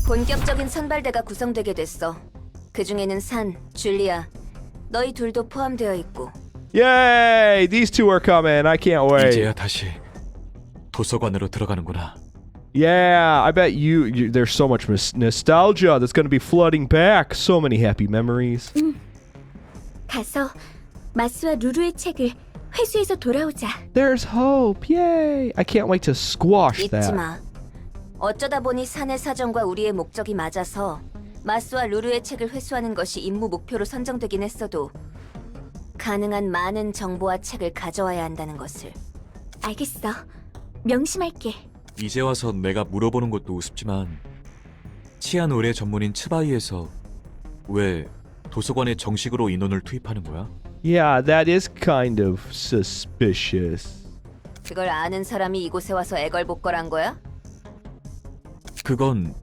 본격적인 선발대가 구성되게 됐어. 그 중에는 산, 줄리아, 너희 둘도 포함되어 있고. Yay! These two are coming. I can't wait. 이제야 다시 도서관으로 들어가는구나. Yeah, I bet there's so much nostalgia that's going to be flooding back. So many happy memories. 가서 마스와 루루의 책을 회수해서 돌아오자. There's hope. Yay! I can't wait to squash 잊지 that. 마. 어쩌다 보니 산의 사정과 우리의 목적이 맞아서 마스와 루루의 책을 회수하는 것이 임무 목표로 선정되긴 했어도 가능한 많은 정보와 책을 가져와야 한다는 것을. 알겠어. 명심할게. 이제 와서 내가 물어보는 것도 우습지만 치안 의뢰 전문인 츠바이에서 왜 도서관에 정식으로 인원을 투입하는 거야? Yeah, that is kind of suspicious. 그걸 아는 사람이 이곳에 와서 애걸복걸한 거야? 그건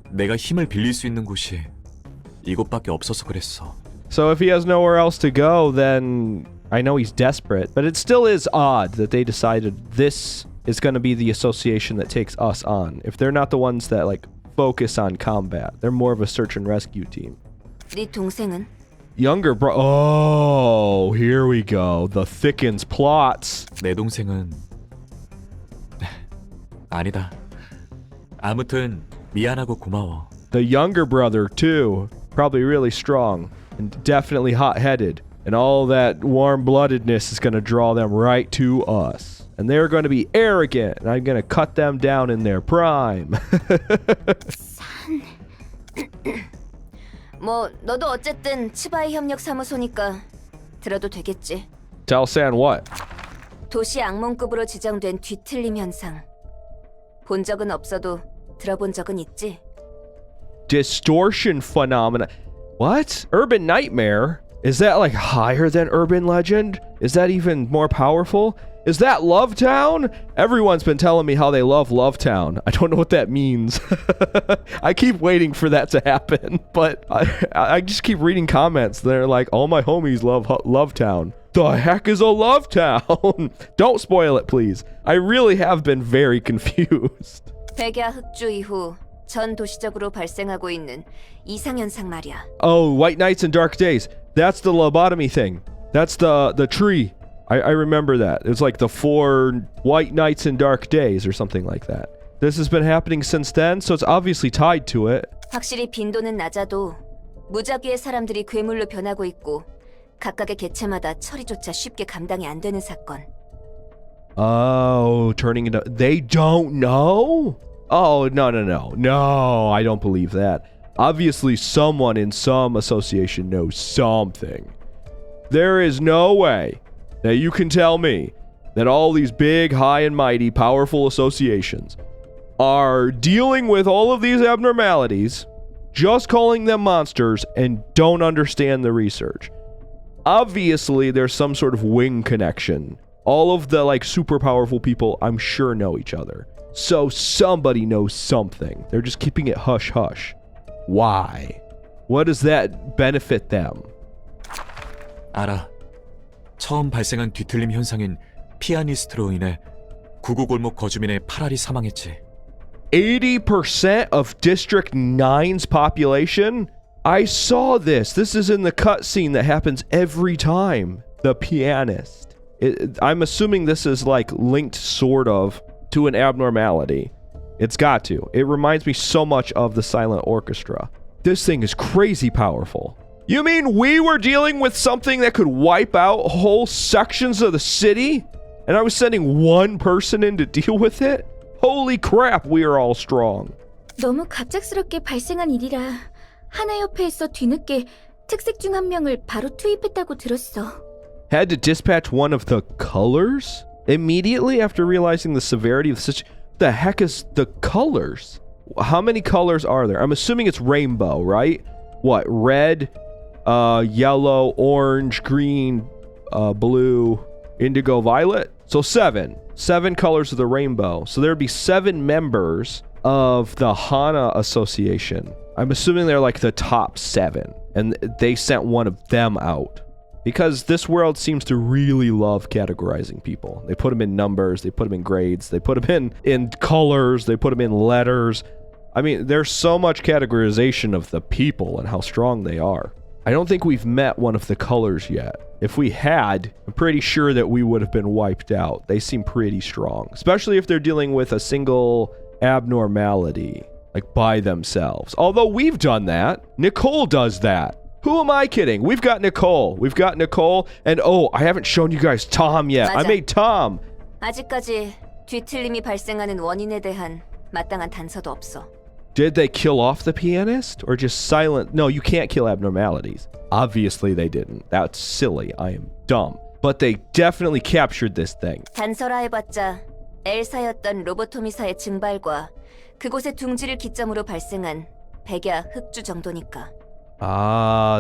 내가 힘을 빌릴 수 있는 곳이 이곳밖에 없어서 그랬어. So if he has nowhere else to go, then I know he's desperate, but it still is odd that they decided this is going to be the association that takes us on. If they're not the ones that like focus on combat, they're more of a search and rescue team. 네 동생은? Younger bro. Oh, here we go. The thickens plots. 내 동생은 아니다. 아무튼 미안하고 고마워. The younger brother too. Probably really strong and definitely hot-headed. And all that warm-bloodedness is going to draw them right to us. And they're going to be arrogant, and I'm going to cut them down in their prime. 뭐 너도 어쨌든 치바이 협력 사무소니까 들어도 되겠지. Tell San what? 도시 악몽급으로 지정된 뒤틀림 현상. 본 적은 없어도 들어본 적은 있지. Distortion phenomena. What? Urban nightmare? Is that like higher than urban legend? Is that even more powerful? Is that Lovetown? Everyone's been telling me how they love Lovetown. I don't know what that means. I keep waiting for that to happen, but I just keep reading comments. They're like, all my homies love Lovetown. The heck is a Lovetown? Don't spoil it, please. I really have been very confused. 백야 흑주 이후 전 도시적으로 발생하고 있는 이상현상 말이야. Oh, White Nights and Dark Days. That's the lobotomy thing. That's the tree. I remember that. It's like the 4 White Nights and Dark Days or something like that. This has been happening since then, so it's obviously tied to it. 확실히 빈도는 낮아도 무작위의 사람들이 괴물로 변하고 있고 각각의 개체마다 처리조차 쉽게 감당이 안 되는 사건. Oh, turning into... They don't know? Oh, no. No, I don't believe that. Obviously, someone in some association knows something. There is no way that you can tell me that all these big, high and mighty, powerful associations are dealing with all of these abnormalities, just calling them monsters, and don't understand the research. Obviously, there's some sort of wing connection. All of the, like, super powerful people, I'm sure, know each other. So somebody knows something. They're just keeping it hush-hush. Why? What does that benefit them? 알아. 처음 발생한 뒤틀림 현상인 피아니스트로 인해 구구골목 거주민의 8알이 사망했지. 80% of District 9's population? I saw this. This is in the cutscene that happens every time. The pianist. I'm assuming this is like linked sort of to an abnormality. It's got to. It reminds me so much of the Silent Orchestra. This thing is crazy powerful. You mean we were dealing with something that could wipe out whole sections of the city? And I was sending one person in to deal with it? Holy crap, we are all strong. 너무 갑작스럽게 발생한 일이라 하나협회에서 뒤늦게 특색 중 한 명을 바로 투입했다고 들었어. Had to dispatch one of the colors? Immediately after realizing the severity of the situation? The heck is the colors? How many colors are there? I'm assuming it's rainbow, right? What? Red, yellow, orange, green, blue, indigo, violet? So 7. 7 colors of the rainbow. So there'd be 7 members of the Hana Association. I'm assuming they're like the top 7. And they sent one of them out. Because this world seems to really love categorizing people. They put them in numbers, they put them in grades, they put them in colors, they put them in letters. I mean, there's so much categorization of the people and how strong they are. I don't think we've met one of the colors yet. If we had, I'm pretty sure that we would have been wiped out. They seem pretty strong, especially if they're dealing with a single abnormality, like by themselves. Although we've done that. Nicole does that. Who am I kidding? We've got Nicole. And oh, I haven't shown you guys Tom yet. I 맞아. made Tom. 아직까지 뒤틀림이 발생하는 원인에 대한 마땅한 단서도 없어. Did they kill off the pianist or just silent? No, you can't kill abnormalities. Obviously they didn't. That's silly. I am dumb. But they definitely captured this thing. 단서라 해봤자 엘사였던 로보토미사의 증발과 그곳의 둥지를 기점으로 발생한 백야 흑주 정도니까. Ah,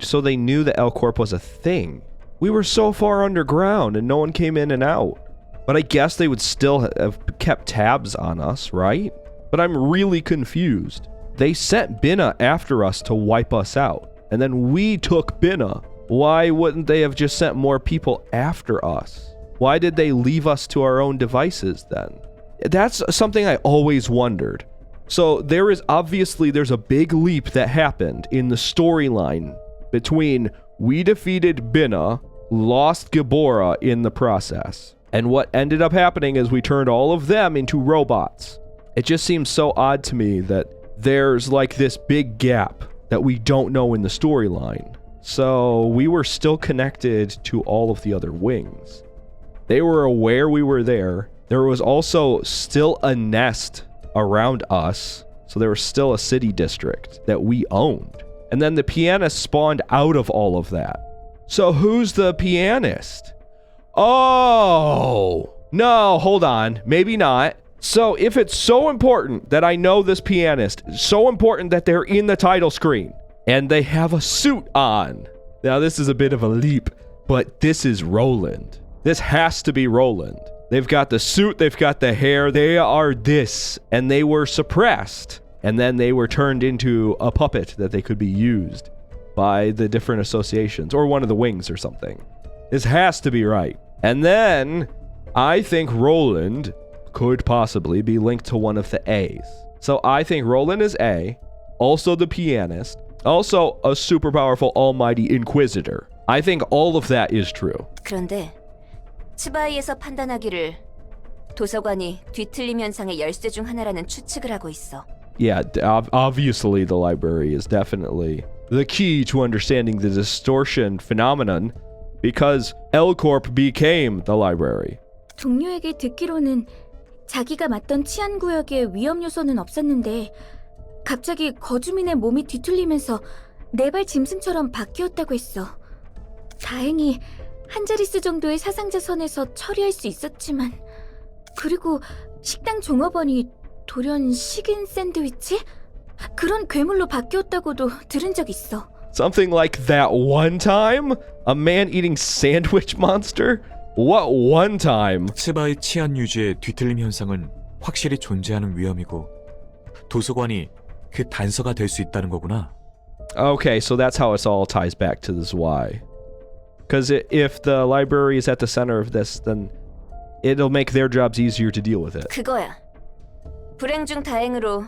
so they knew that L Corp was a thing. We were so far underground and no one came in and out. But I guess they would still have kept tabs on us, right? But I'm really confused. They sent Binna after us to wipe us out. And then we took Binna. Why wouldn't they have just sent more people after us? Why did they leave us to our own devices then? That's something I always wondered. So there's a big leap that happened in the storyline between we defeated Binna, lost Gibora in the process. And what ended up happening is we turned all of them into robots. It just seems so odd to me that there's like this big gap that we don't know in the storyline. So we were still connected to all of the other wings. They were aware we were there. There was also still a nest around us. So there was still a city district that we owned. And then the pianist spawned out of all of that. So who's the pianist? Oh, no, hold on. Maybe not. So if it's so important that I know this pianist, so important that they're in the title screen and they have a suit on. Now this is a bit of a leap, but this is Roland. This has to be Roland. They've got the suit, they've got the hair, they are this, and they were suppressed. And then they were turned into a puppet that they could be used by the different associations or one of the wings or something. This has to be right. And then I think Roland could possibly be linked to one of the A's. So I think Roland is A, also the pianist, also a super powerful almighty inquisitor. I think all of that is true. 그런데 츠바이에서 판단하기를 도서관이 뒤틀림 현상의 열쇠 중 하나라는 추측을 하고 있어. Yeah, obviously the library is definitely the key to understanding the distortion phenomenon because L Corp became the library. 동료에게 듣기로는 자기가 맡던 치안 구역에 위험 요소는 없었는데 갑자기 거주민의 몸이 뒤틀리면서 네발 짐승처럼 바뀌었다고 했어. 다행히 한 자릿수 정도의 사상자 선에서 처리할 수 있었지만 그리고 식당 종업원이 돌연 식인 샌드위치? 그런 괴물로 바뀌었다고도 들은 적 있어. Something like that one time? A man eating sandwich monster? What one time? 츠바의 치안 유지의 뒤틀림 현상은 확실히 존재하는 위험이고 도서관이 그 단서가 될 수 있다는 거구나. Okay, so that's how it all ties back to this why. Because if the library is at the center of this, then it'll make their jobs easier to deal with it. 그거야. 불행 중 다행으로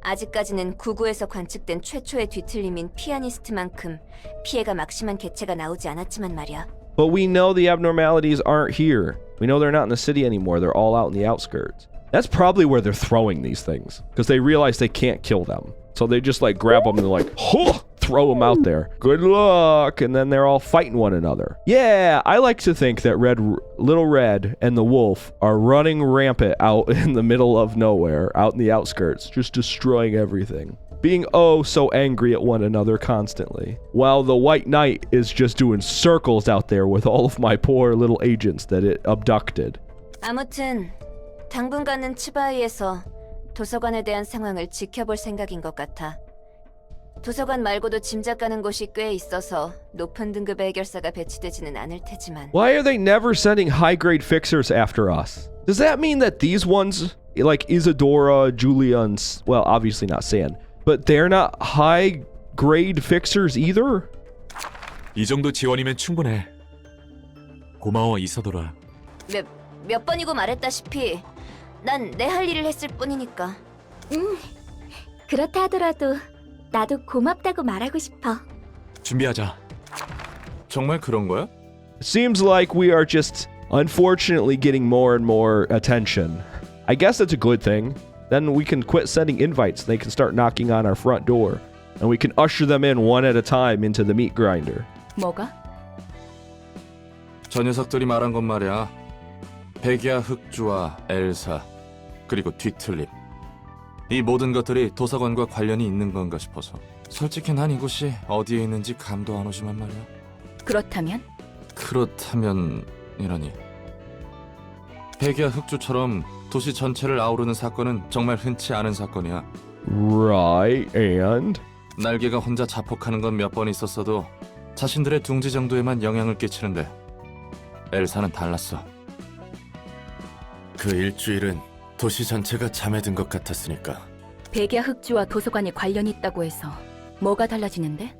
아직까지는 구구에서 관측된 최초의 뒤틀림인 피아니스트만큼 피해가 막심한 개체가 나오지 않았지만 말이야. But we know the abnormalities aren't here. We know they're not in the city anymore. They're all out in the outskirts. That's probably where they're throwing these things. Because they realize they can't kill them. So they just like grab them and they're like, huh, throw them out there. Good luck. And then they're all fighting one another. Yeah, I like to think that Little Red and the wolf are running rampant out in the middle of nowhere, out in the outskirts, just destroying everything. Being oh so angry at one another constantly. While the White Knight is just doing circles out there with all of my poor little agents that it abducted. 아무튼 당분간은 츠바이에서 도서관에 대한 상황을 지켜볼 생각인 것 같아. 도서관 말고도 짐작 가는 곳이 꽤 있어서 높은 등급의 해결사가 배치되지는 않을 테지만. Why are they never sending high-grade fixers after us? Does that mean that these ones, like Isadora, Julia, and, well, obviously not San, but they're not high-grade fixers either? 이 정도 지원이면 충분해. 고마워 이서돌아. 몇 번이고 말했다시피 난 내 할 일을 했을 뿐이니까. 그렇다 하더라도 나도 고맙다고 말하고 싶어. 준비하자. 정말 그런 거야? Seems like we are just unfortunately getting more and more attention. I guess that's a good thing. Then we can quit sending invites. They can start knocking on our front door. And we can usher them in one at a time into the meat grinder. 뭐가? 저 녀석들이 말한 건 말이야. 백야 흑주와 엘사 그리고 뒤틀림. 이 모든 것들이 도서관과 관련이 있는 건가 싶어서. 솔직히 난 이곳이 어디에 있는지 감도 안 오지만 말이야. 그렇다면이라니. 백야 흑주처럼 도시 전체를 아우르는 사건은 정말 흔치 않은 사건이야. Right, and? 날개가 혼자 자폭하는 건 몇 번 있었어도 자신들의 둥지 정도에만 영향을 끼치는데 엘사는 달랐어. 그 일주일은 도시 전체가 잠에 든 것 같았으니까. 백야 흑주와 도서관이 관련이 있다고 해서 뭐가 달라지는데?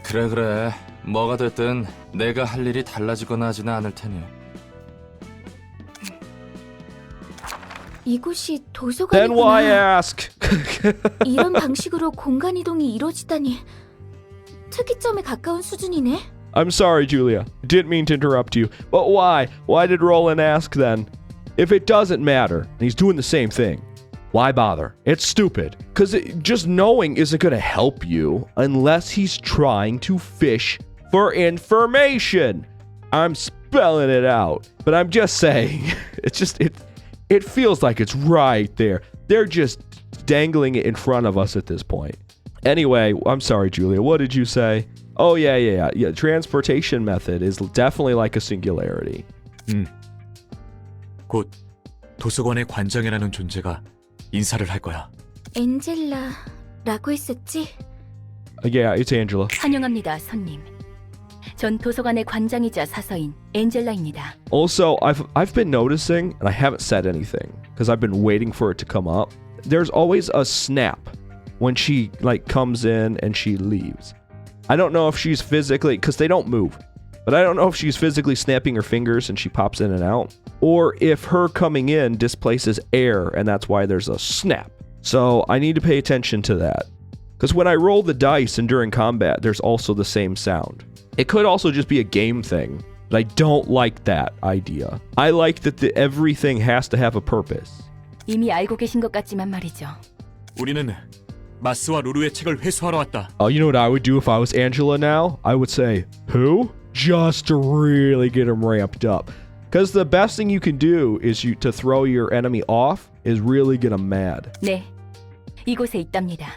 그래. 뭐가 됐든 내가 할 일이 달라지거나 하지는 않을 테니. 이곳이 Then why 도서관이구나. ask? 이런 방식으로 공간 이동이 이루어지다니 특이점에 가까운 수준이네. I'm sorry, Julia. I didn't mean to interrupt you. But why? Why did Roland ask then? If it doesn't matter, and he's doing the same thing, why bother? It's stupid. Because just knowing isn't going to help you unless he's trying to fish for information. I'm spelling it out. But I'm just saying, it feels like it's right there. They're just dangling it in front of us at this point. Anyway, I'm sorry, Julia. What did you say? Oh, yeah. Transportation method is definitely like a singularity. 곧 도서관의 관장이라는 존재가 인사를 할 거야. 엔젤라라고 했었지? Yeah, it's Angela. 환영합니다, 손님. 전 도서관의 관장이자 사서인 엔젤라입니다. Also, I've been noticing, and I haven't said anything because I've been waiting for it to come up. There's always a snap when she comes in and she leaves. I don't know if she's physically, because they don't move, but I don't know if she's physically snapping her fingers and she pops in and out, or if her coming in displaces air and that's why there's a snap. So I need to pay attention to that. Because when I roll the dice and during combat, there's also the same sound. It could also just be a game thing, but I don't like that idea. I like that everything has to have a purpose. 이미 알고 계신 것 같지만 말이죠. 우리는 마스와 루루의 책을 회수하러 왔다. You know what I would do if I was Angela now? I would say, who? Just to really get him ramped up. Because the best thing you can do is to throw your enemy off is really get him mad. 네, 이곳에 있답니다.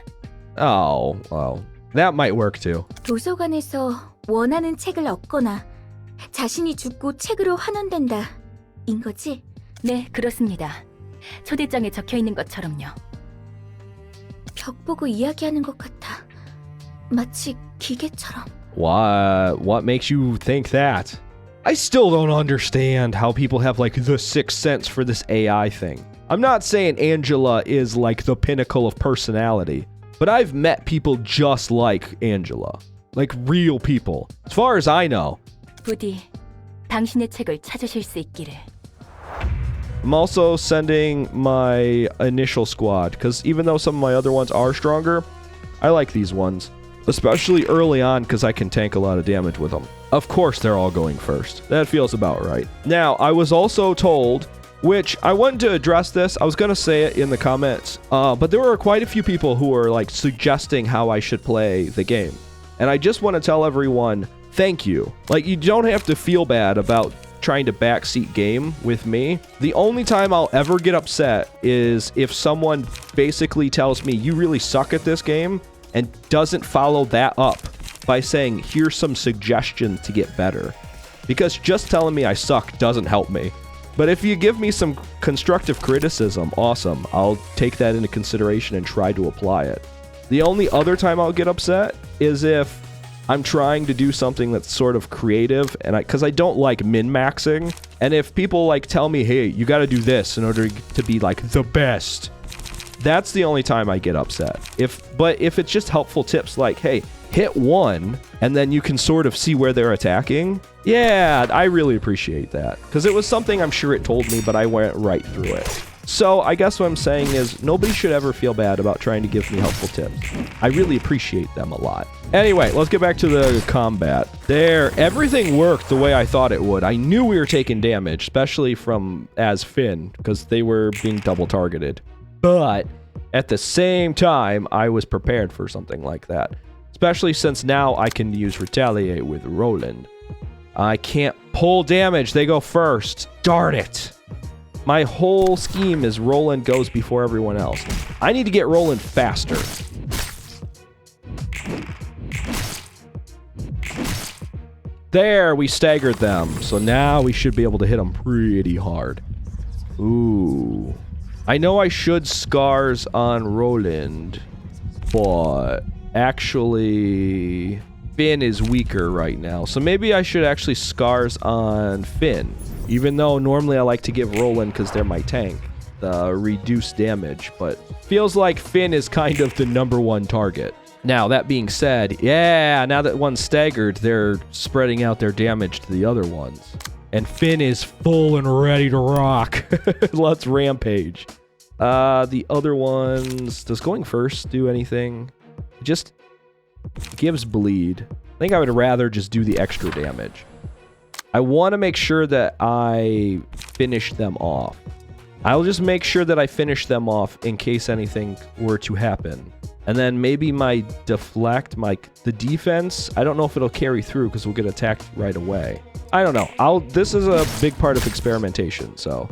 Oh, well, that might work too. 도서관에서 원하는 책을 얻거나 자신이 죽고 책으로 환원된다. 인 거지? 네, 그렇습니다. 초대장에 적혀 있는 것처럼요. 벽 보고 이야기하는 것 같아. 마치 기계처럼. What makes you think that? I still don't understand how people have the sixth sense for this AI thing. I'm not saying Angela is the pinnacle of personality, but I've met people just like Angela. Like real people. As far as I know. 부디 당신의 책을 찾으실 수 있기를. I'm also sending my initial squad, because even though some of my other ones are stronger, I like these ones. Especially early on, because I can tank a lot of damage with them. Of course they're all going first. That feels about right. Now, I was also told, which I wanted to address this, I was going to say it in the comments, but there were quite a few people who were suggesting how I should play the game. And I just want to tell everyone, thank you. You don't have to feel bad about trying to backseat game with me. The only time I'll ever get upset is if someone basically tells me you really suck at this game and doesn't follow that up by saying here's some suggestions to get better. Because just telling me I suck doesn't help me. But if you give me some constructive criticism, awesome. I'll take that into consideration and try to apply it. The only other time I'll get upset is if I'm trying to do something that's sort of creative, and because I don't like min-maxing, and if people tell me, hey, you gotta do this in order to be the best, that's the only time I get upset. But if it's just helpful tips hey, hit one, and then you can sort of see where they're attacking. Yeah, I really appreciate that. Because it was something I'm sure it told me, but I went right through it. So I guess what I'm saying is nobody should ever feel bad about trying to give me helpful tips. I really appreciate them a lot. Anyway, let's get back to the combat. There, everything worked the way I thought it would. I knew we were taking damage, especially from as Finn, because they were being double targeted. But at the same time, I was prepared for something like that. Especially since now I can use Retaliate with Roland. I can't pull damage. They go first. Darn it. My whole scheme is Roland goes before everyone else. I need to get Roland faster. There, we staggered them. So now we should be able to hit them pretty hard. Ooh. I know I should scars on Roland, but actually Finn is weaker right now. So maybe I should actually scars on Finn. Even though normally I like to give Roland because they're my tank, the reduced damage, but feels like Finn is kind of the #1 target. Now, that being said, yeah, now that one's staggered, they're spreading out their damage to the other ones. And Finn is full and ready to rock. Let's rampage. The other ones, does going first do anything? It just gives bleed. I think I would rather just do the extra damage. I want to make sure that I finish them off. I'll just make sure that I finish them off in case anything were to happen. And then maybe my deflect, the defense, I don't know if it'll carry through because we'll get attacked right away. I don't know. This is a big part of experimentation, so.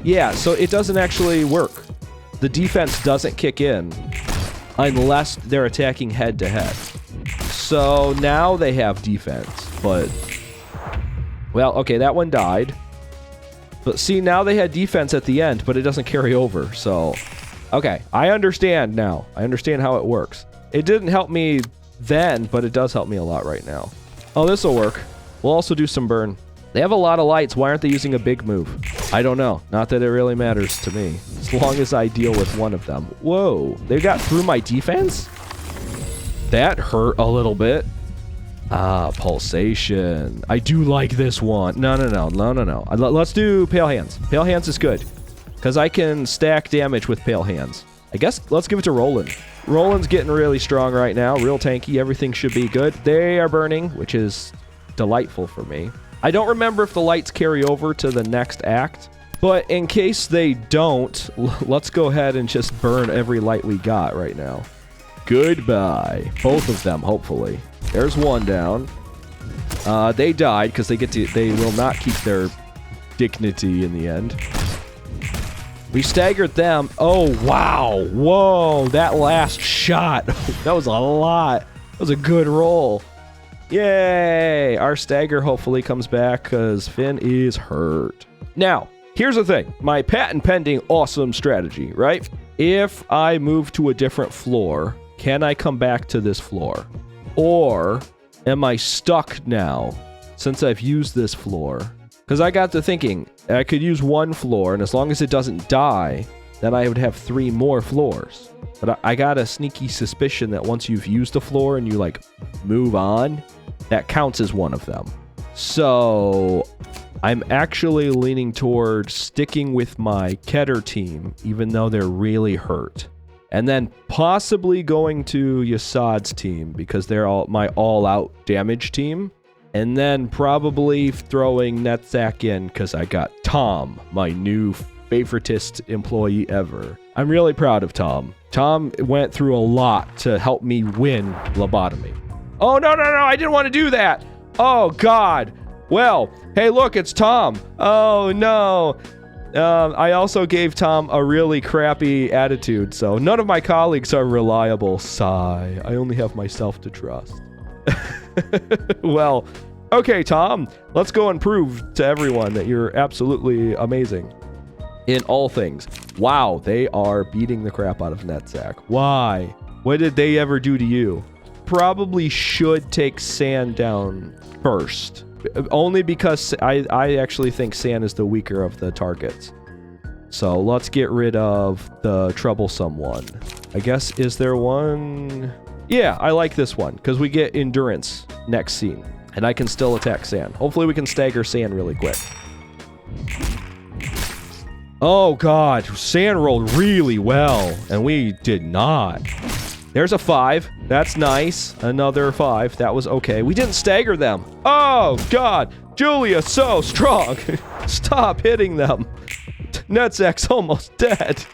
Yeah, so it doesn't actually work. The defense doesn't kick in unless they're attacking head to head. So now they have defense, but... Well, okay, that one died. But see, now they had defense at the end, but it doesn't carry over, so... Okay, I understand now. I understand how it works. It didn't help me then, but it does help me a lot right now. Oh, this'll work. We'll also do some burn. They have a lot of lights. Why aren't they using a big move? I don't know. Not that it really matters to me. As long as I deal with one of them. Whoa, they got through my defense? That hurt a little bit. Ah, pulsation. I do like this one. No. Let's do Pale Hands. Pale Hands is good. Because I can stack damage with Pale Hands. I guess let's give it to Roland. Roland's getting really strong right now. Real tanky. Everything should be good. They are burning, which is delightful for me. I don't remember if the lights carry over to the next act. But in case they don't, let's go ahead and just burn every light we got right now. Goodbye. Both of them, hopefully. There's one down. They died because they will not keep their dignity in the end. We staggered them. Oh, wow. Whoa, that last shot. That was a lot. That was a good roll. Yay. Our stagger hopefully comes back because Finn is hurt. Now, here's the thing. My patent pending awesome strategy, right? If I move to a different floor, can I come back to this floor? Or am I stuck now since I've used this floor? Because I got to thinking, I could use one floor, and as long as it doesn't die, then I would have 3 more floors. But I got a sneaky suspicion that once you've used a floor and you, like, move on, that counts as one of them. So I'm actually leaning toward sticking with my Keter team, even though they're really hurt. And then possibly going to Yasad's team, because they're my all-out damage team. And then probably throwing Netzak in, because I got Tom, my new favoritist employee ever. I'm really proud of Tom. Tom went through a lot to help me win lobotomy. Oh, no, I didn't want to do that. Oh, God. Well, hey, look, it's Tom. Oh, no. I also gave Tom a really crappy attitude, so none of my colleagues are reliable. Sigh. I only have myself to trust. Well, okay, Tom, let's go and prove to everyone that you're absolutely amazing in all things. Wow, they are beating the crap out of Netzak. Why? What did they ever do to you? Probably should take Sand down first. Only because I actually think Sand is the weaker of the targets. So let's get rid of the troublesome one. I guess, is there one? Yeah, I like this one, because we get endurance next scene. And I can still attack Sand. Hopefully we can stagger Sand really quick. Oh god, Sand rolled really well, and we did not. There's a 5. That's nice. Another 5. That was okay. We didn't stagger them. Oh god, Julia, so strong. Stop hitting them. Netzak's almost dead.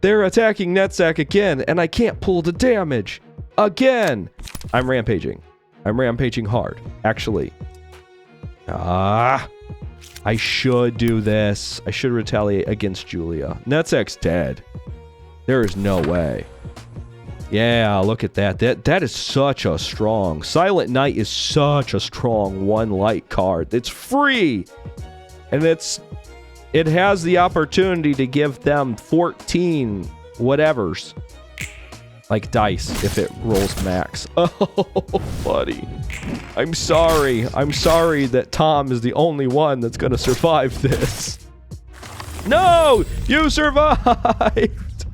They're attacking Netzak again, and I can't pull the damage. Again. I'm rampaging. I'm rampaging hard, actually. I should do this. I should retaliate against Julia. Netzak's dead. There is no way. Yeah, look at that. That is such a strong... Silent Knight is such a strong one light card. It's free! And it has the opportunity to give them 14 whatevers. Like dice, if it rolls max. Oh, buddy. I'm sorry. I'm sorry that Tom is the only one that's gonna survive this. No! You survived!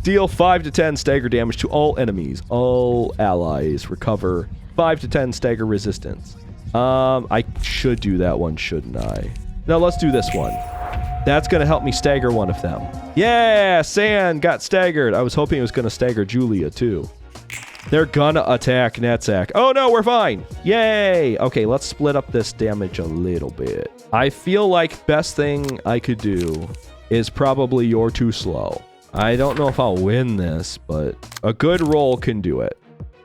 Deal 5 to 10 stagger damage to all enemies. All allies recover 5 to 10 stagger resistance. I should do that one, shouldn't I? No, let's do this one. That's going to help me stagger one of them. Yeah, Sand got staggered. I was hoping it was going to stagger Julia, too. They're gonna attack Netzak. Oh, no, we're fine. Yay. Okay, let's split up this damage a little bit. I feel like best thing I could do is probably You're Too Slow. I don't know if I'll win this, but a good roll can do it.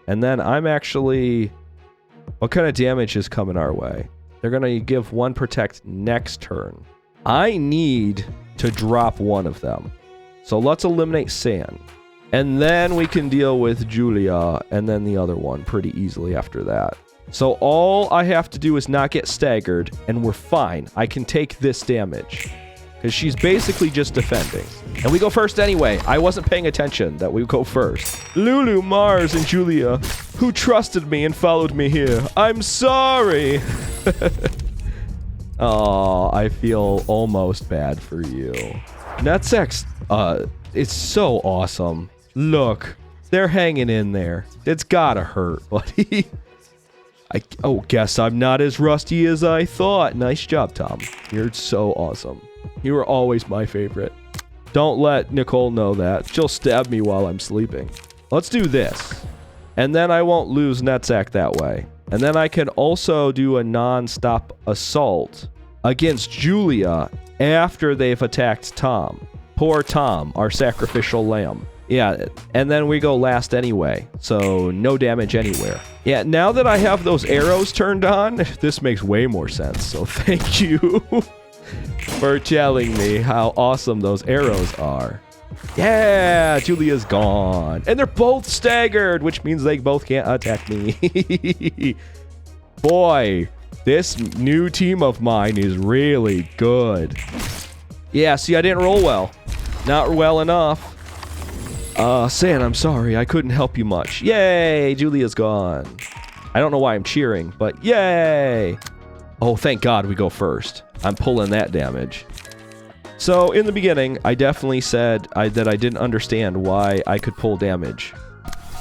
And then I'm actually... What kind of damage is coming our way? They're going to give 1 protect next turn. I need to drop one of them. So let's eliminate Sand. And then we can deal with Julia and then the other one pretty easily after that. So all I have to do is not get staggered and we're fine. I can take this damage. Because she's basically just defending. And we go first anyway. I wasn't paying attention that we go first. Lulu, Mars, and Julia, who trusted me and followed me here. I'm sorry. Oh, I feel almost bad for you. Netzak's, it's so awesome. Look, they're hanging in there. It's gotta hurt, buddy. Guess I'm not as rusty as I thought. Nice job, Tom. You're so awesome. You were always my favorite. Don't let Nicole know that. She'll stab me while I'm sleeping. Let's do this. And then I won't lose Netzak that way. And then I can also do a non-stop assault against Julia after they've attacked Tom. Poor Tom, our sacrificial lamb. Yeah, and then we go last anyway, so no damage anywhere. Yeah, now that I have those arrows turned on, this makes way more sense, so thank you for telling me how awesome those arrows are. Yeah, Julia's gone. And they're both staggered, which means they both can't attack me. Boy, this new team of mine is really good. Yeah, see, I didn't roll well. Not well enough. Sand, I'm sorry. I couldn't help you much. Yay, Julia's gone. I don't know why I'm cheering, but yay. Oh, thank God we go first. I'm pulling that damage. So, in the beginning, I definitely said that I didn't understand why I could pull damage.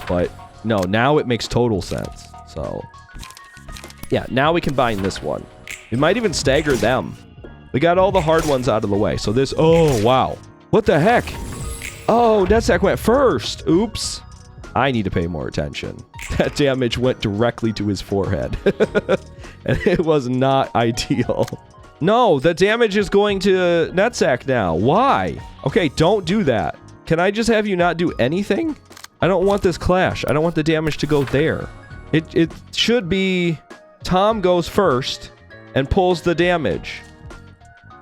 But, no, now it makes total sense. So, yeah, now we can bind this one. We might even stagger them. We got all the hard ones out of the way. So this... Oh, wow. What the heck? Oh, Netzak went first. Oops. I need to pay more attention. That damage went directly to his forehead. And it was not ideal. No, the damage is going to Netzak now. Why? Okay, don't do that. Can I just have you not do anything? I don't want this clash. I don't want the damage to go there. It should be Tom goes first and pulls the damage.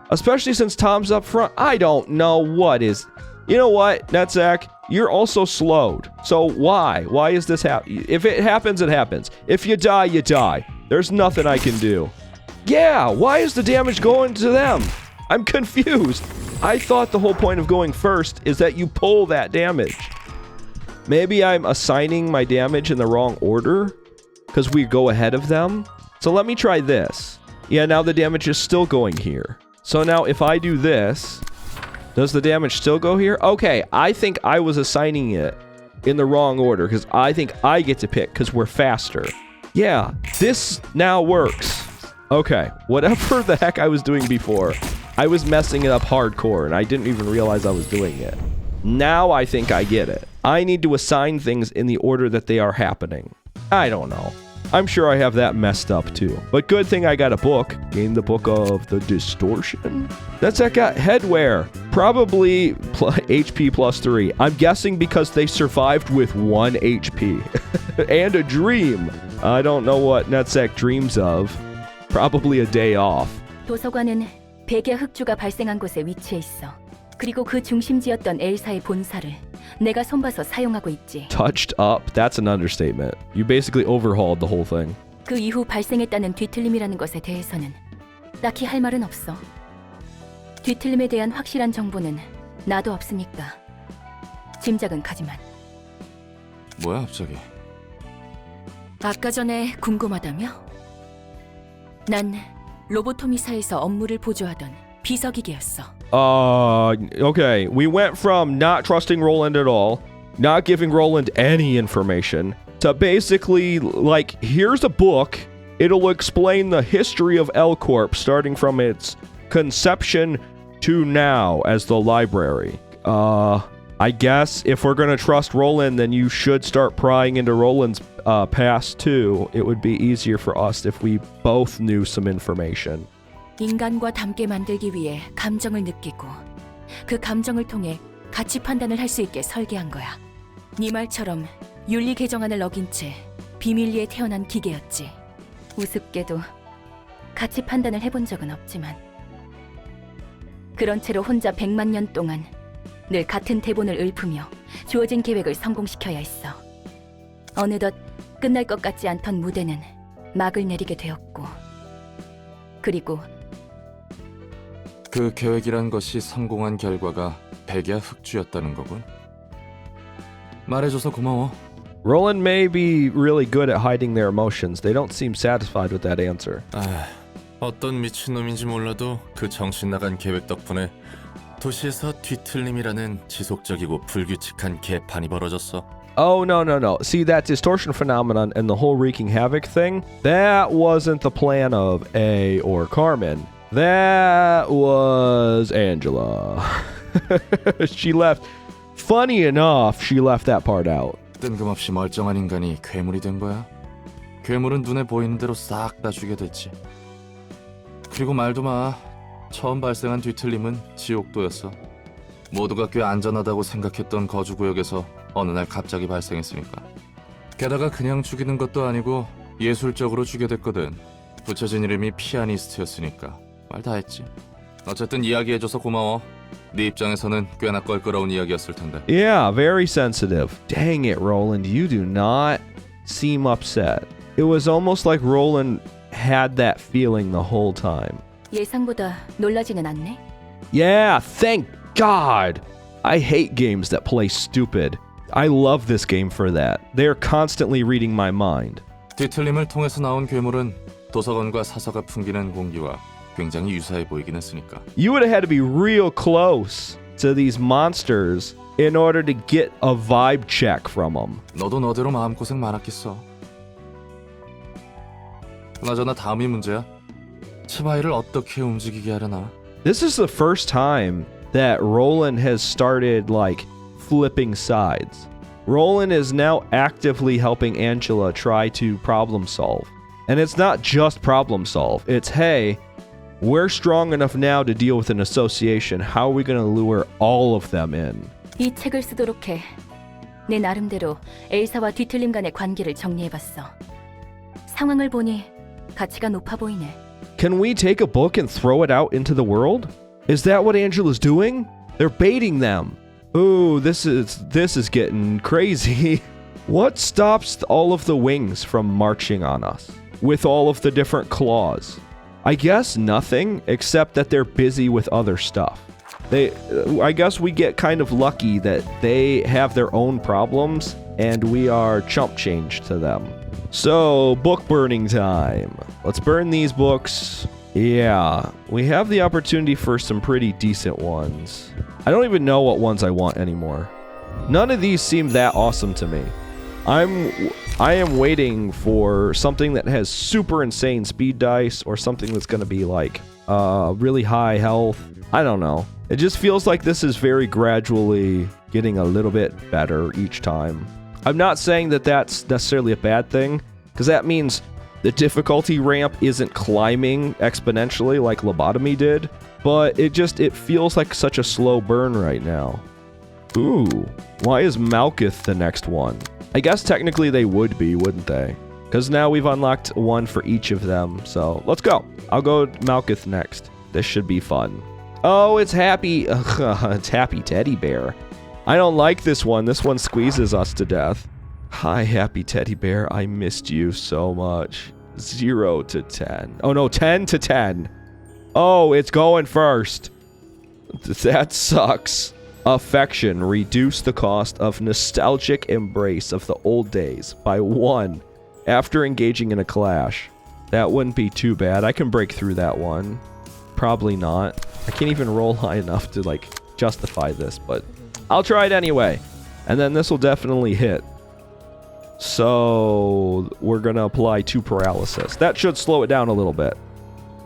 Especially since Tom's up front. I don't know what is... You know what, Netzak? You're also slowed. So why? Why is this happen? If it happens, it happens. If you die, you die. There's nothing I can do. Yeah, why is the damage going to them? I'm confused. I thought the whole point of going first is that you pull that damage. Maybe I'm assigning my damage in the wrong order because we go ahead of them. So let me try this. Yeah, now the damage is still going here. So now if I do this, does the damage still go here? Okay, I think I was assigning it in the wrong order because I think I get to pick because we're faster. Yeah, this now works. Okay, whatever the heck I was doing before, I was messing it up hardcore and I didn't even realize I was doing it. Now I think I get it. I need to assign things in the order that they are happening. I don't know. I'm sure I have that messed up too. But good thing I got a book. Gain the book of the distortion. That's that got headwear. Probably HP plus 3. I'm guessing because they survived with 1 HP. And a dream. I don't know what Netzek dreams of. Probably a day off. 도서관은 백야 흑주가 발생한 곳에 위치해 있어. 그리고 그 중심지였던 엘사의 본사를 내가 손봐서 사용하고 있지. Touched up? That's an understatement. You basically overhauled the whole thing. 그 이후 발생했다는 뒤틀림이라는 것에 대해서는 딱히 할 말은 없어. 뒤틀림에 대한 확실한 정보는 나도 없으니까 짐작은 가지만. 뭐야 갑자기? 아까 전에 궁금하다며? 난 로보토미사에서 업무를 보조하던 비서기계였어. Okay. We went from not trusting Roland at all, not giving Roland any information, to basically, like, here's a book. It'll explain the history of L Corp starting from its conception to now as the library. I guess if we're gonna trust Roland, then you should start prying into Roland's past too. It would be easier for us if we both knew some information. 인간과 닮게 만들기 위해 감정을 느끼고 그 감정을 통해 가치 판단을 할 수 있게 설계한 거야. 네 말처럼 윤리 개정안을 어긴 채 비밀리에 태어난 기계였지. 우습게도 가치 판단을 해본 적은 없지만 그런 채로 혼자 100만 년 동안 늘 같은 대본을 읊으며 주어진 계획을 성공시켜야 했어. 어느덧 끝날 것 같지 않던 무대는 막을 내리게 되었고 그리고 그 계획이란 것이 성공한 결과가 백야 흑주였다는 거군. 말해줘서 고마워. Roland may be really good at hiding their emotions. They don't seem satisfied with that answer. 어떤 미친놈인지 몰라도 그 정신 나간 계획 덕분에 도시에서 뒤틀림이라는 지속적이고 불규칙한 개판이 벌어졌어. Oh, no. See, that distortion phenomenon and the whole wreaking havoc thing, that wasn't the plan of A or Carmen. That was Angela. She left. Funny enough, she left that part out. 뜬금없이 멀쩡한 인간이 괴물이 된 거야. 괴물은 눈에 보이는 대로 싹 다 죽게 됐지. 그리고 말도 마. 처음 발생한 뒤틀림은 지옥도였어. 모두가 꽤 안전하다고 생각했던 거주구역에서 어느 날 갑자기 발생했으니까. 게다가 그냥 죽이는 것도 아니고 예술적으로 죽게 됐거든. 붙여진 이름이 피아니스트였으니까 말 다 했지. 어쨌든 이야기해줘서 고마워. 네 입장에서는 꽤나 껄끄러운 이야기였을 텐데. Yeah, very sensitive. Dang it, Roland. You do not seem upset. It was almost like Roland had that feeling the whole time. 예상보다 놀라지는 않네. Yeah, thank God. I hate games that play stupid. I love this game for that. They're constantly reading my mind. 뒤틀림을 통해서 나온 괴물은 도서관과 사서가 풍기는 공기와 굉장히 유사해 보이긴 했으니까. You would have had to be real close to these monsters in order to get a vibe check from them. 너도 너대로 마음고생 많았겠어. 그나저나 다음이 문제야. 치바이를 어떻게 움직이게 하려나? This is the first time that Roland has started, like, flipping sides. Roland is now actively helping Angela try to problem solve. And it's not just problem solve. It's, hey, we're strong enough now to deal with an association. How are we going to lure all of them in? 이 책을 쓰도록 해. 내 나름대로 엘사와 뒤틀림 간의 관계를 정리해봤어. 상황을 보니 가치가 높아 보이네. Can we take a book and throw it out into the world? Is that what Angela's doing? They're baiting them. Ooh, this is getting crazy. What stops all of the wings from marching on us with all of the different claws? I guess nothing, except that they're busy with other stuff. I guess we get kind of lucky that they have their own problems and we are chump change to them. So, book burning time. Let's burn these books. Yeah, we have the opportunity for some pretty decent ones. I don't even know what ones I want anymore. None of these seem that awesome to me. I am waiting for something that has super insane speed dice or something that's going to be like really high health. I don't know. It just feels like this is very gradually getting a little bit better each time. I'm not saying that that's necessarily a bad thing, because that means the difficulty ramp isn't climbing exponentially like Lobotomy did, but it feels like such a slow burn right now. Ooh, why is Malkuth the next one? I guess technically they would be, wouldn't they? Because now we've unlocked one for each of them, so let's go. I'll go Malkuth next. This should be fun. Oh, it's Happy. It's Happy Teddy Bear. I don't like this one. This one squeezes us to death. Hi, Happy Teddy Bear. I missed you so much. 0 to 10. Oh, no, 10 to 10. Oh, it's going first. That sucks. Affection. Reduce the cost of nostalgic embrace of the old days by 1 after engaging in a clash. That wouldn't be too bad. I can break through that one. Probably not. I can't even roll high enough to, like, justify this, but I'll try it anyway. And then this will definitely hit. So we're going to apply 2 paralysis. That should slow it down a little bit.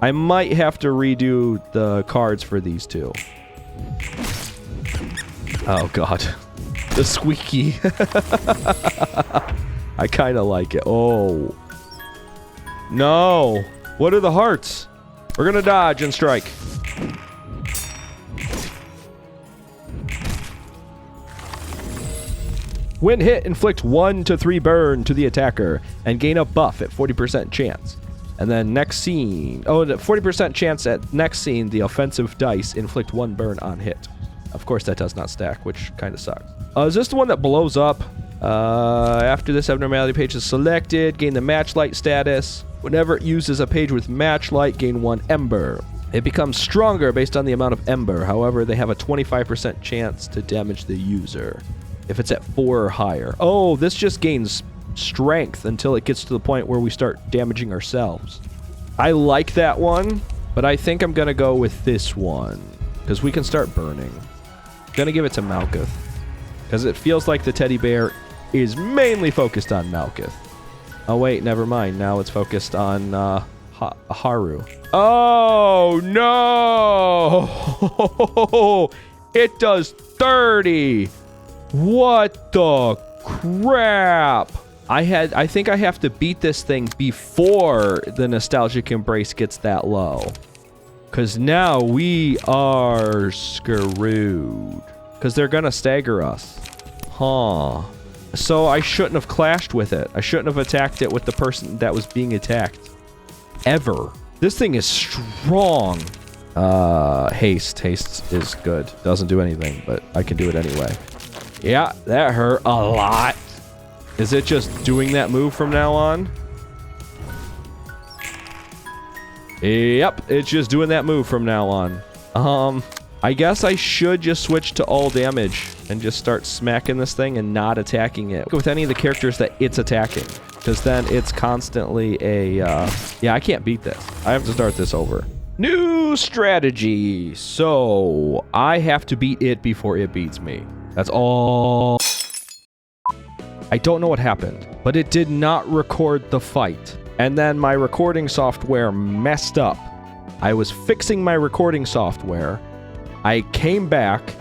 I might have to redo the cards for these 2. Oh, God. The squeaky. I kind of like it. Oh. No. What are the hearts? We're going to dodge and strike. When hit, inflict 1 to 3 burn to the attacker and gain a buff at 40% chance. And then next scene... Oh, the 40% chance at next scene, the offensive dice inflict 1 burn on hit. Of course, that does not stack, which kind of sucks. Is this the one that blows up? After this abnormality page is selected, gain the matchlight status. Whenever it uses a page with matchlight, gain 1 ember. It becomes stronger based on the amount of ember. However, they have a 25% chance to damage the user if it's at 4 or higher. Oh, this just gains strength until it gets to the point where we start damaging ourselves. I like that one, but I think I'm going to go with this one because we can start burning. Gonna give it to Malkuth because it feels like the teddy bear is mainly focused on Malkuth. Oh wait, never mind. Now it's focused on Haru. Oh no! It does 30. What the crap? I think I have to beat this thing before the nostalgic embrace gets that low. Because now we are screwed. Because they're going to stagger us. Huh. So I shouldn't have clashed with it. I shouldn't have attacked it with the person that was being attacked. Ever. This thing is strong. Haste. Haste is good. Doesn't do anything, but I can do it anyway. Yeah, that hurt a lot. Is it just doing that move from now on? Yep, it's just doing that move from now on. I guess I should just switch to all damage and just start smacking this thing and not attacking it with any of the characters that it's attacking. Because then it's constantly a, yeah, I can't beat this. I have to start this over. New strategy. So, I have to beat it before it beats me. That's all. I don't know what happened, but it did not record the fight. And then my recording software messed up. I was fixing my recording software. I came back.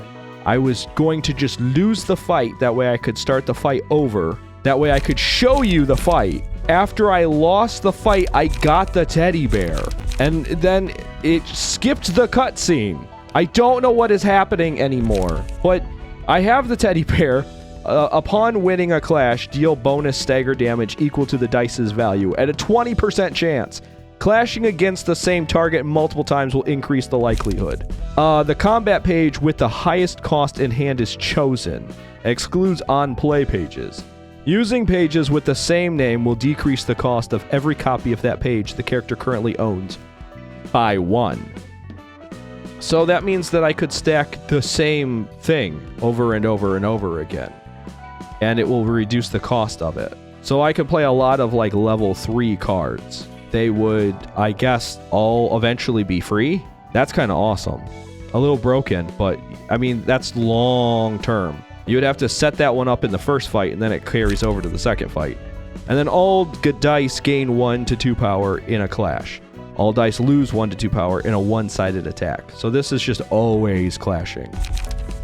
I was going to just lose the fight. That way I could start the fight over. That way I could show you the fight. After I lost the fight, I got the teddy bear. And then it skipped the cutscene. I don't know what is happening anymore. But I have the teddy bear. Upon winning a clash, deal bonus stagger damage equal to the dice's value at a 20% chance. Clashing against the same target multiple times will increase the likelihood. The combat page with the highest cost in hand is chosen. Excludes on-play pages. Using pages with the same name will decrease the cost of every copy of that page the character currently owns by 1. So that means that I could stack the same thing over and over and over again. And it will reduce the cost of it. So I could play a lot of like level 3 cards. They would, I guess, all eventually be free. That's kind of awesome. A little broken, but I mean, that's long term. You would have to set that one up in the first fight, and then it carries over to the second fight. And then all good dice gain 1 to 2 power in a clash. All dice lose 1 to 2 power in a one-sided attack. So this is just always clashing.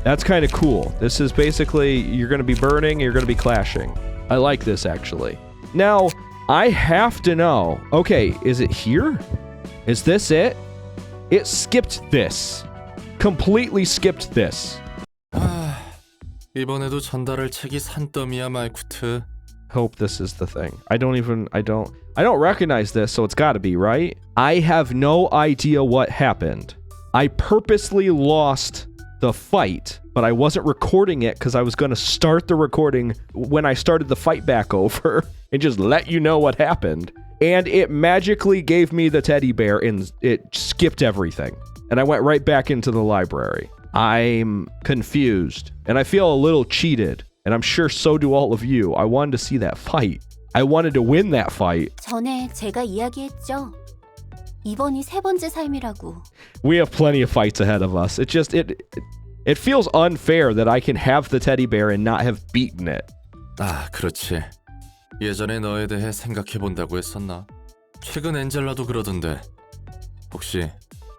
That's kind of cool. This is basically, you're going to be burning, you're going to be clashing. I like this, actually. Now, I have to know, okay, is it here? Is this it? It skipped this. Completely skipped this. 이번에도 전달할 책이 산더미야, 말쿠트. Hope this is the thing. I don't recognize this, so it's gotta be, right? I have no idea what happened. I purposely lost the fight, but I wasn't recording it because I was gonna start the recording when I started the fight back over and just let you know what happened. And it magically gave me the teddy bear and it skipped everything. And I went right back into the library. I'm confused and I feel a little cheated. And I'm sure so do all of you. I wanted to see that fight. I wanted to win that fight. 전에 제가 이야기했죠. 이번이 세 번째 삶이라고. We have plenty of fights ahead of us. It feels unfair that I can have the teddy bear and not have beaten it. 아, 그렇지. 예전에 너에 대해 생각해본다고 했었나? 최근 엔젤라도 그러던데. 혹시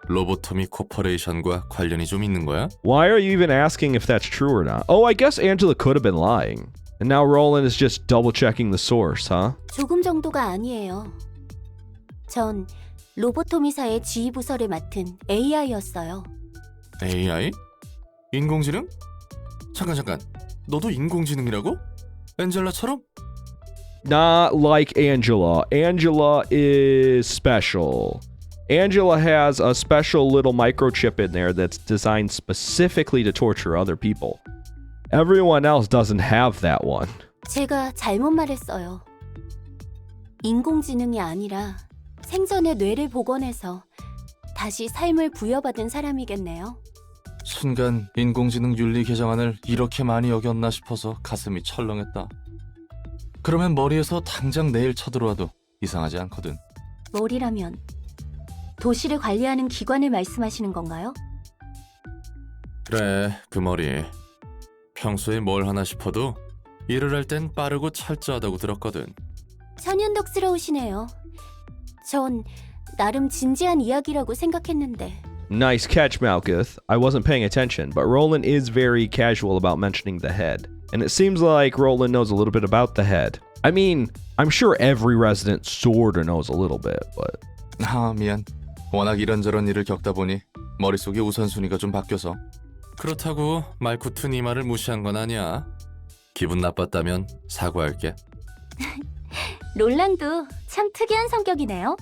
로보토미 코퍼레이션과 관련이 좀 있는 거야? Why are you even asking if that's true or not? Oh, I guess Angela could have been lying. And now Roland is just double-checking the source, huh? 조금 정도가 아니에요. 전 로보토미사의 지휘부서를 맡은 AI였어요. AI? 인공지능? 잠깐. 너도 인공지능이라고? 엔젤라처럼? Not like Angela. Angela is special. Angela has a special little microchip in there that's designed specifically to torture other people. Everyone else doesn't have that one. 제가 잘못 말했어요. 인공지능이 아니라 생전의 뇌를 복원해서 다시 삶을 부여받은 사람이겠네요. 순간 인공지능 윤리 개정안을 이렇게 많이 어겼나 싶어서 가슴이 철렁했다. 그러면 머리에서 당장 내일 쳐들어와도 이상하지 않거든. 머리라면 도시를 관리하는 기관을 말씀하시는 건가요? 그래, 그 머리. 평소에 뭘 하나 싶어도 일을 할 땐 빠르고 철저하다고 들었거든. 천연덕스러우시네요. 전 나름 진지한 이야기라고 생각했는데. Nice catch, Malkuth. I wasn't paying attention, but Roland is very casual about mentioning the head. And it seems like Roland knows a little bit about the head. I mean, I'm sure every resident sorta knows a little bit, but... 아, 미안. 워낙 이런저런 일을 겪다 보니 머릿속의 우선순위가 좀 바뀌어서. 그렇다고 말쿠트 네 말을 무시한 건 아니야. 기분 나빴다면 사과할게. 롤랑도 참 특이한 성격이네요.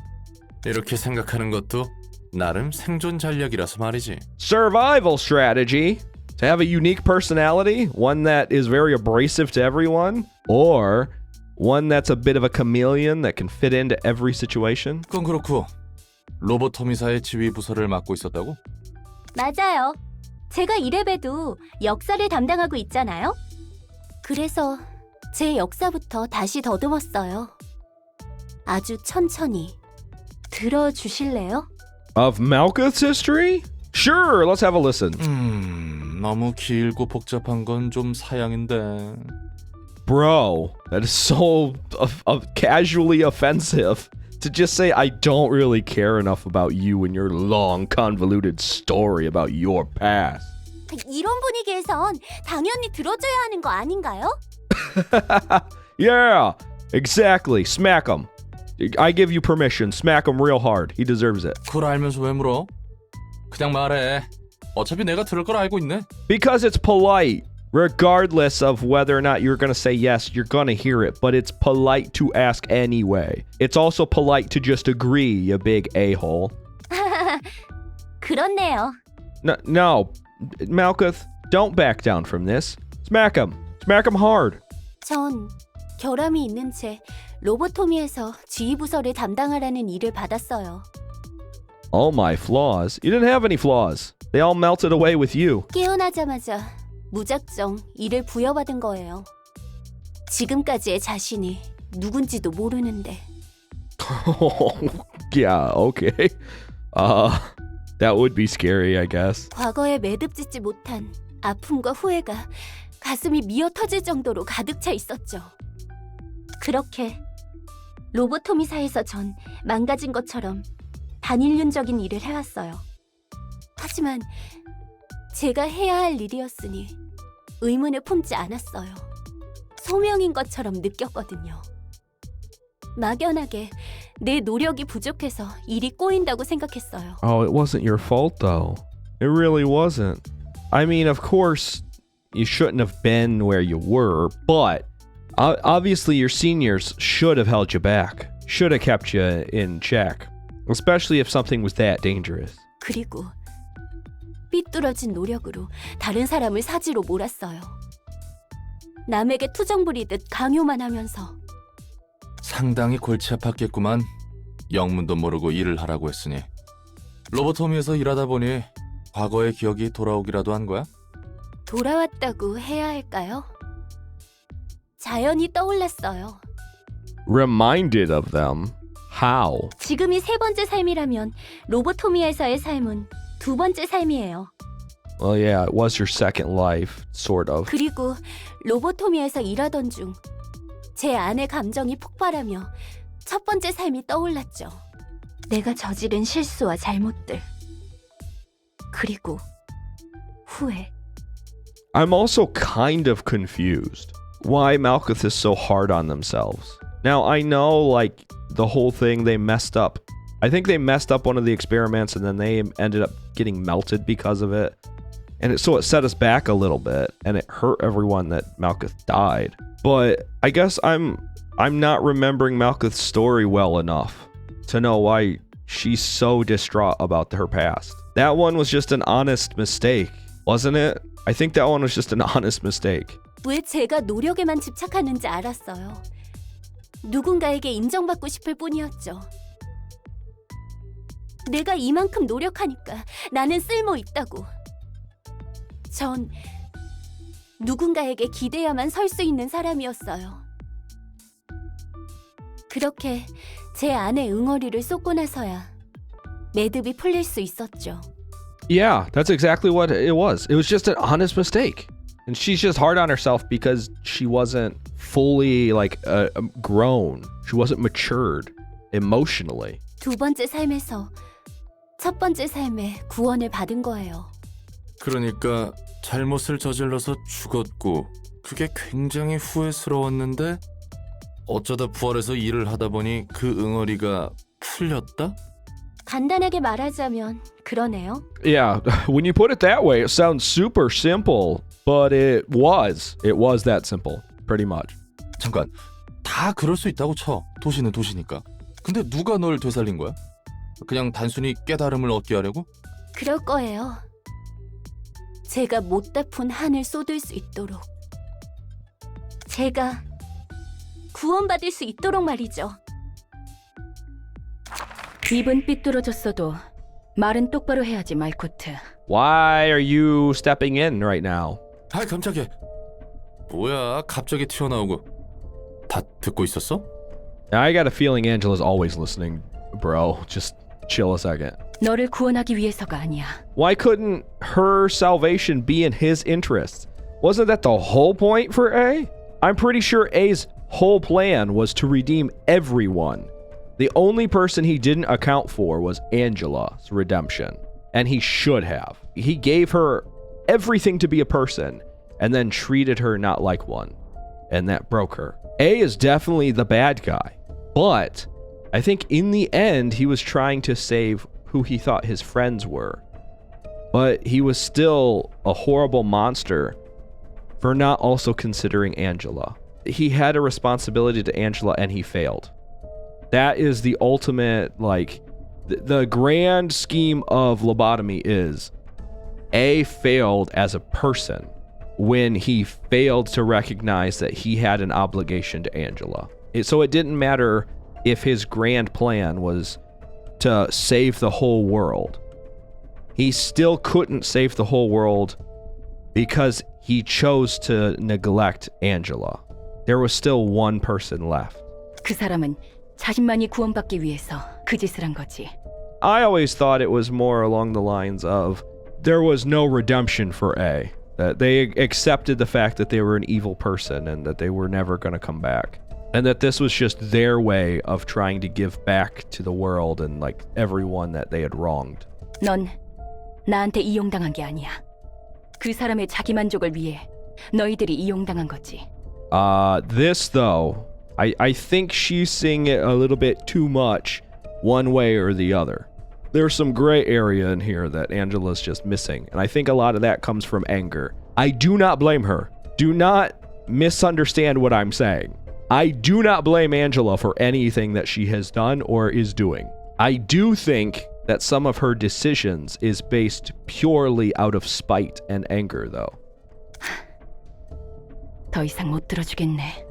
이렇게 생각하는 것도 나름 생존 전략이라서 말이지. Survival strategy. To have a unique personality, one that is very abrasive to everyone, or one that's a bit of a chameleon that can fit into every situation. 그건 그렇고 로보토미사의 지휘 부서를 맡고 있었다고? 맞아요. 제가 이래봬도 역사를 담당하고 있잖아요. 그래서 제 역사부터 다시 더듬었어요. 아주 천천히 들어주실래요? Of Malkuth's history? Sure, let's have a listen. 너무 길고 복잡한 건 좀 사양인데. Bro, that is so casually offensive. To just say I don't really care enough about you and your long, convoluted story about your past. 이런 분위기에선 당연히 들어줘야 하는 거 아닌가요? Yeah, exactly. Smack him. I give you permission. Smack him real hard. He deserves it. 그걸 알면서 왜 물어? 그냥 말해. 어차피 내가 들을 걸 알고 있네. Because it's polite. Regardless of whether or not you're going to say yes, you're going to hear it, but it's polite to ask anyway. It's also polite to just agree, you big a-hole. 그렇네요. No, Malkuth, don't back down from this. Smack him. Smack him hard. 전 결함이 있는 채 로보토미에서 지휘부서를 담당하라는 일을 받았어요. All my flaws? You didn't have any flaws. They all melted away with you. 깨어나자마자 무작정 일을 부여받은 거예요. 지금까지의 자신이 누군지도 모르는데. Yeah, okay. That would be scary, I guess. 과거에 매듭짓지 못한 아픔과 후회가 가슴이 미어 터질 정도로 가득 차 있었죠. 그렇게 로보토미사에서 전 망가진 것처럼 반인륜적인 일을 해왔어요. 하지만 제가 해야 할 일이었으니 의문을 품지 않았어요. 소명인 것처럼 느꼈거든요. 막연하게 내 노력이 부족해서 일이 꼬인다고 생각했어요. Oh, it wasn't your fault, though. It really wasn't. I mean, of course, you shouldn't have been where you were, but obviously your seniors should have held you back. Should have kept you in check. Especially if something was that dangerous. 그리고 삐뚤어진 노력으로 다른 사람을 사지로 몰았어요. 남에게 투정 부리듯 강요만 하면서. 상당히 골치 아팠겠구만. 영문도 모르고 일을 하라고 했으니. 로보토미에서 일하다 보니 과거의 기억이 돌아오기라도 한 거야? 돌아왔다고 해야 할까요? 자연히 떠올랐어요. Reminded of them? How? 지금이 세 번째 삶이라면 로보토미에서의 삶은 두 번째 삶이에요. Well, yeah, it was your second life, sort of. 그리고 로보토미에서 일하던 중 제 안의 감정이 폭발하며 첫 번째 삶이 떠올랐죠. 내가 저지른 실수와 잘못들. 그리고 후회. I'm also kind of confused why Malkuth is so hard on themselves. Now, I know, like, the whole thing, they messed up. I think they messed up one of the experiments and then they ended up getting melted because of it. And so it set us back a little bit and it hurt everyone that Malkuth died. But I guess I'm not remembering Malkuth's story well enough to know why she's so distraught about her past. That one was just an honest mistake, wasn't it? I think that one was just an honest mistake. 왜 제가 노력에만 집착하는지 알았어요. 누군가에게 인정받고 싶을 뿐이었죠. 내가 이만큼 노력하니까 나는 쓸모 있다고. 전 누군가에게 기대야만 설 수 있는 사람이었어요. 그렇게 제 안에 응어리를 쏟고 나서야 매듭이 풀릴 수 있었죠. Yeah, that's exactly what it was. It was just an honest mistake. And she's just hard on herself because she wasn't fully, like, grown. She wasn't matured emotionally. 두 번째 삶에서 첫 번째 삶에 구원을 받은 거예요. 그러니까 잘못을 저질러서 죽었고 그게 굉장히 후회스러웠는데 어쩌다 부활해서 일을 하다 보니 그 응어리가 풀렸다? 간단하게 말하자면 그러네요. Yeah, when you put it that way, it sounds super simple, but it was that simple, pretty much. 잠깐, 다 그럴 수 있다고 쳐. 도시는 도시니까. 근데 누가 널 되살린 거야? 그냥 단순히 깨달음을 얻게 하려고? 그럴 거예요. 제가 못다 푼 한을 쏟을 수 있도록. 제가 구원받을 수 있도록 말이죠. 입은 삐뚤어졌어도 말은 똑바로 해야지, 말코트. Why are you stepping in right now? 아, 깜짝이야. 뭐야, 갑자기 튀어나오고. 다 듣고 있었어? I got a feeling Angela's always listening, bro. Just chill a second. 너를 구원하기 위해서가 아니야. Why couldn't her salvation be in his interests? Wasn't that the whole point for A? I'm pretty sure A's whole plan was to redeem everyone. The only person he didn't account for was Angela's redemption. And he should have. He gave her everything to be a person and then treated her not like one. And that broke her. A is definitely the bad guy. But I think in the end, he was trying to save who he thought his friends were. But he was still a horrible monster for not also considering Angela. He had a responsibility to Angela and he failed. That is the ultimate, like, the grand scheme of lobotomy is A failed as a person when he failed to recognize that he had an obligation to Angela. So it didn't matter if his grand plan was to save the whole world. He still couldn't save the whole world because he chose to neglect Angela. There was still one person left. 그 사람은 자신만이 구원받기 위해서 그 짓을 한 거지. I always thought it was more along the lines of there was no redemption for A. They accepted the fact that they were an evil person and that they were never going to come back. And that this was just their way of trying to give back to the world and like everyone that they had wronged. 넌 나한테 이용당한 게 아니야. 그 사람의 자기 만족을 위해 너희들이 이용당한 거지. This though, I think she's seeing it a little bit too much one way or the other. There's some gray area in here that Angela's just missing, and I think a lot of that comes from anger. I do not blame her. Do not misunderstand what I'm saying. I do not blame Angela for anything that she has done or is doing. I do think that some of her decisions is based purely out of spite and anger, though. 더 이상 못 들어주겠네.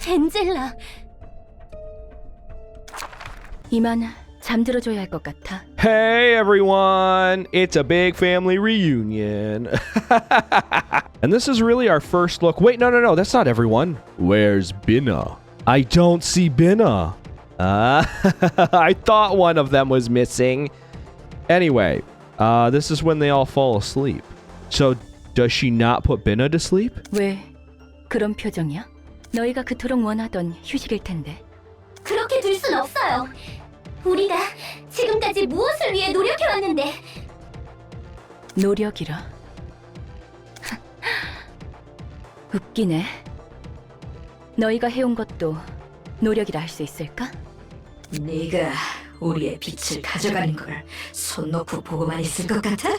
엔젤라, 이만 잠들어줘야 할 것 같아. Hey everyone, it's a big family reunion. And this is really our first look. Wait, no, that's not everyone. Where's Binna? I don't see Binna. I thought one of them was missing. Anyway, this is when they all fall asleep. So does she not put Binna to sleep? 왜 그런 표정이야? 너희가 그토록 원하던 휴식일 텐데. 그렇게 둘 순 없어요. 우리가 지금까지 무엇을 위해 노력해왔는데. 노력이라. 웃기네. 너희가 해온 것도 노력이라 할 수 있을까? 네가 우리의 빛을 가져가는 걸 손 놓고 보고만 있을 것 같아?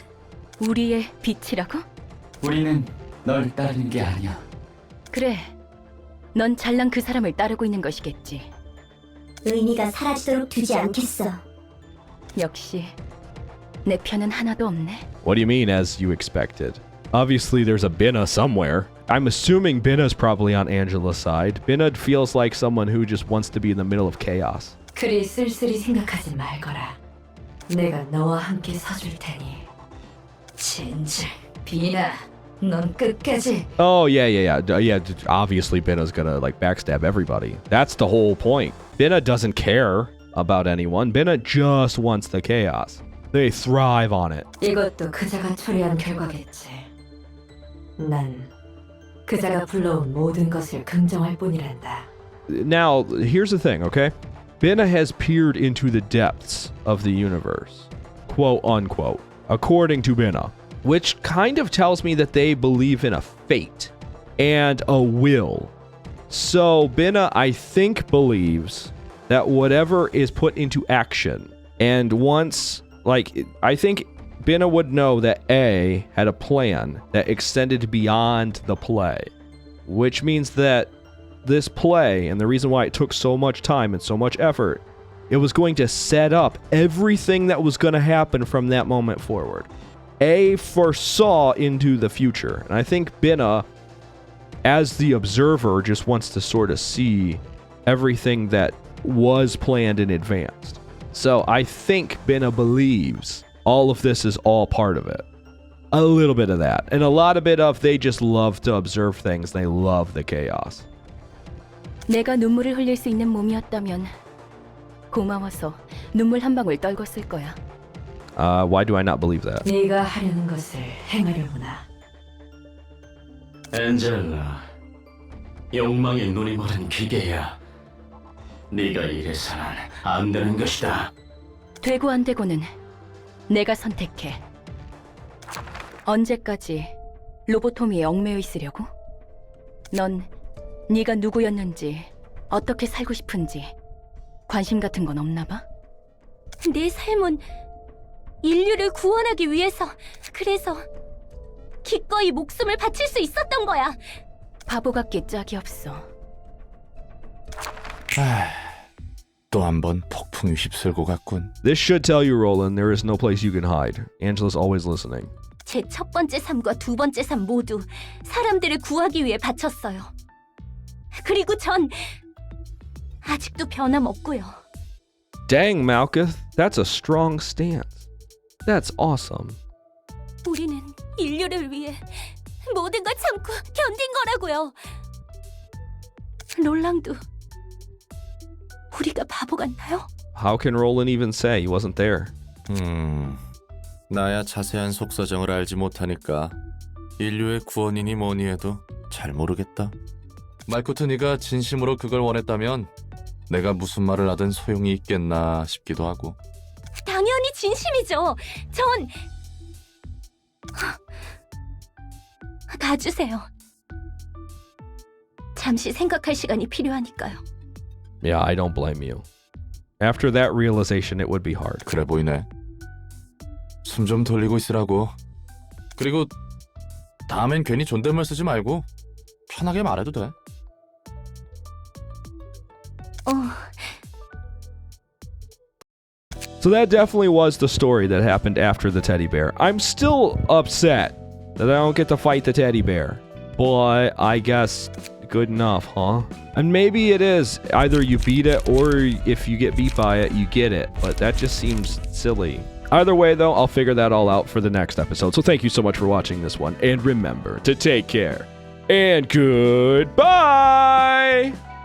우리의 빛이라고? 우리는 널 따르는 게 아니야. 그래. 넌 잘난 그 사람을 따르고 있는 것이겠지. 의미가 사라지도록 두지 않겠어. 역시 내 편은 하나도 없네. What do you mean, as you expected? Obviously, there's a Binna somewhere. I'm assuming Binna's probably on Angela's side. Binna feels like someone who just wants to be in the middle of chaos. 그리 쓸쓸히 생각하지 말거라. 내가 너와 함께 서줄 테니. 진짜 비나, 넌 끝까지. Oh, yeah. Obviously, Binna's gonna, like, backstab everybody. That's the whole point. Binna doesn't care about anyone. Binna just wants the chaos. They thrive on it. 이것도 그자가 초래한 결과겠지. 난 그자가 불러온 모든 것을 긍정할 뿐이란다. Now, here's the thing, okay? Binna has peered into the depths of the universe, quote unquote, according to Binna, which kind of tells me that they believe in a fate and a will. So Binna, I think, believes that whatever is put into action, and once, like, I think Binna would know that A had a plan that extended beyond the play, which means that this play, and the reason why it took so much time and so much effort, it was going to set up everything that was going to happen from that moment forward. A foresaw into the future, and I think Binna, as the observer, just wants to sort of see everything that was planned in advance. So I think Binna believes all of this is all part of it. A little bit of that, and a lot of bit of they just love to observe things. They love the chaos. 내가 눈물을 흘릴 수 있는 몸이었다면 고마워서 눈물 한 방울 떨궜을 거야. Why do I not believe that? 네가 하려는 것을 행하려구나. 엔젤라, 욕망의 눈이 멀은 기계야. 네가 이래서는 안 되는 것이다. 되고 안 되고는 내가 선택해. 언제까지 로보토미에 얽매여 있으려고? 넌 네가 누구였는지, 어떻게 살고 싶은지 관심 같은 건 없나 봐? 내 삶은 인류를 구원하기 위해서, 그래서 기꺼이 목숨을 바칠 수 있었던 거야. 바보 같기 짝이 없어. 또 한 번 폭풍이 휩쓸고 갔군. This should tell you, Roland, there is no place you can hide. Angela's always listening. 제 첫 번째 삶과 두 번째 삶 모두 사람들을 구하기 위해 바쳤어요. 그리고 전 아직도 변함없고요. Dang, Malkuth, that's a strong stance. That's awesome. 우리는 인류를 위해 모든 걸 참고 견딘 거라고요. 롤랑도 우리가 바보 같나요? How can Roland even say he wasn't there? 나야 자세한 속사정을 알지 못하니까 인류의 구원이니 뭐니 해도 잘 모르겠다. 말코트 네가 진심으로 그걸 원했다면 내가 무슨 말을 하든 소용이 있겠나 싶기도 하고. 당연히 진심이죠. 전 가주세요. 잠시 생각할 시간이 필요하니까요. Yeah, I don't blame you. After that realization, it would be hard. 그래 보이네. 숨 좀 돌리고 있으라고. 그리고 다음엔 괜히 존댓말 쓰지 말고 편하게 말해도 돼. So that definitely was the story that happened after the teddy bear. I'm still upset that I don't get to fight the teddy bear. But I guess good enough, huh? And maybe it is. Either you beat it or if you get beat by it, you get it. But that just seems silly. Either way, though, I'll figure that all out for the next episode. So thank you so much for watching this one. And remember to take care. And goodbye!